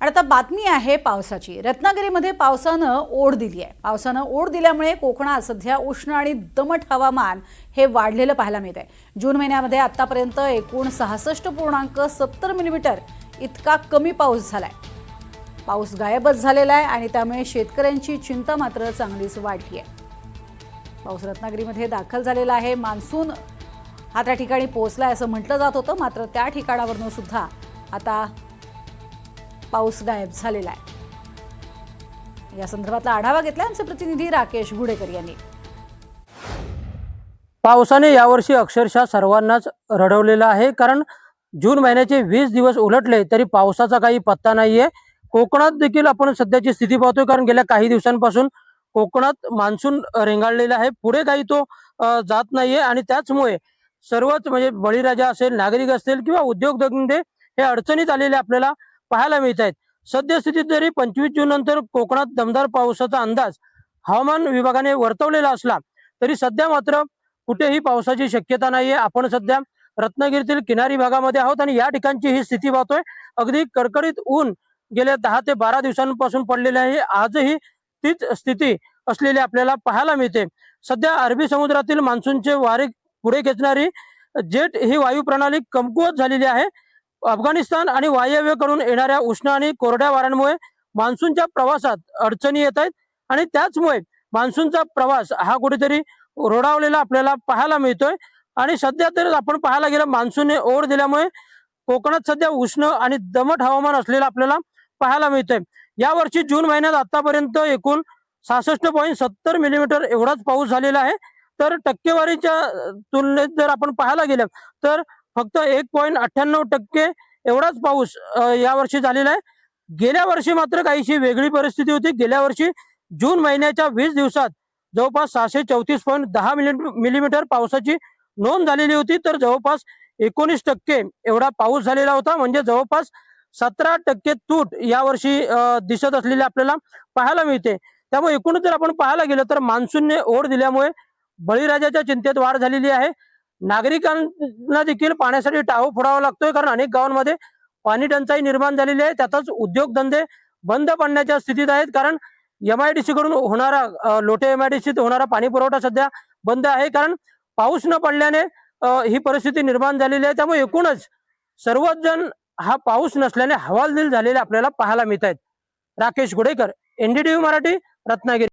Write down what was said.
आणि आता बातमी आहे पावसाची। रत्नागिरीमध्ये पावसानं ओढ दिली आहे। पावसानं ओढ दिल्यामुळे कोकणात सध्या उष्ण आणि दमट हवामान हे वाढलेलं पाहायला मिळतंय। जून महिन्यामध्ये आतापर्यंत एकूण 66.70 मिलीमीटर इतका कमी पाऊस झालाय। पाऊस गायबच झालेला आहे आणि त्यामुळे शेतकऱ्यांची चिंता मात्र चांगलीच वाढली आहे। पाऊस रत्नागिरीमध्ये दाखल झालेला आहे। मान्सून हा त्या ठिकाणी पोहोचलाय असं म्हटलं जात होतं, मात्र त्या ठिकाणावरून सुद्धा आता पाऊस गायब झालेला आहे। या संदर्भातला आढावा घेतला आमचे प्रतिनिधी राकेश गुडेकर यांनी। पावसाने यावर्षी अक्षरशः सर्वांनाच रडवलेलं आहे, कारण जून महिन्याचे 20 दिवस उलटले तरी पावसाचा काही पत्ता नाहीये। कोकणात देखील आपण सध्याची स्थिती पाहतोय, कारण गेल्या काही दिवसांपासून कोकणात मान्सून रेंगाळलेला आहे, पुढे काही तो जात नाहीये आणि त्याचमुळे सर्वच म्हणजे बळीराजा असेल, नागरिक असतील किंवा उद्योगधंदे हे अडचणीत आलेले आपल्याला पाहायला मिळत आहेत। सद्यस्थितीत जरी 25 जून नंतर कोकणात दमदार पावसाचा अंदाज हवामान विभागाने वर्तवलेला असला तरी सध्या मात्र कुठेही पावसाची शक्यता नाहीये। आपण सध्या रत्नागिरीतील किनारी भागामध्ये आहोत आणि या ठिकाणची ही स्थिती पाहतोय। अगदी कडकडीत ऊन गेल्या 10 ते 12 दिवसांपासून पडलेले आहे। आजही तीच स्थिती असलेली आपल्याला पाहायला मिळते। सध्या अरबी समुद्रातील मान्सूनचे वारे पुढे खेचणारी जेट ही वायू प्रणाली कमकुवत झालेली आहे। अफगाणिस्तान आणि वायव्येकडून येणाऱ्या उष्ण आणि कोरड्या वाऱ्यांमुळे मान्सूनच्या प्रवासात अडचणी येत आहेत आणि त्याचमुळे मान्सूनचा प्रवास हा कुठेतरी रोडावलेला आपल्याला पाहायला मिळतोय। आणि सध्या तर आपण पाहायला गेलं, मान्सूनने ओढ दिल्यामुळे कोकणात सध्या उष्ण आणि दमट हवामान असलेलं आपल्याला पाहायला मिळतंय। यावर्षी जून महिन्यात आतापर्यंत एकूण 66.70 मिलीमीटर एवढाच पाऊस झालेला आहे। तर टक्केवारीच्या तुलनेत जर आपण पाहायला गेलं तर फक्त 1.98% एवढाच पाऊस यावर्षी झालेला आहे। गेल्या वर्षी मात्र काहीशी वेगळी परिस्थिती होती। गेल्या वर्षी जून महिन्याच्या 20 दिवसात जवळपास 634.10 मिलीमीटर पावसाची नोंद झालेली होती, तर जवळपास 19% एवढा पाऊस झालेला होता, म्हणजे जवळपास 17% तूट यावर्षी दिसत असलेली आपल्याला पाहायला मिळते। त्यामुळे एकूणच जर आपण पाहायला गेलं तर मान्सूनने ओढ दिल्यामुळे बळीराजाच्या चिंतेत वाढ झालेली आहे। नागरिकांना देखील पाण्यासाठी टाहो फोडावा लागतोय, कारण अनेक गावांमध्ये पाणी टंचाई निर्माण झालेली आहे। त्यातच उद्योगधंदे बंद पडण्याच्या स्थितीत आहेत, कारण MIDC कडून होणारा लोटे MIDC होणारा पाणी पुरवठा सध्या बंद आहे, कारण पाऊस न पडल्याने ही परिस्थिती निर्माण झालेली आहे। त्यामुळे एकूणच सर्वच जण हा पाऊस नसल्याने हवालदिल झालेले आपल्याला पाहायला मिळत आहेत। राकेश गुडेकर, NDTV मराठी, रत्नागिरी।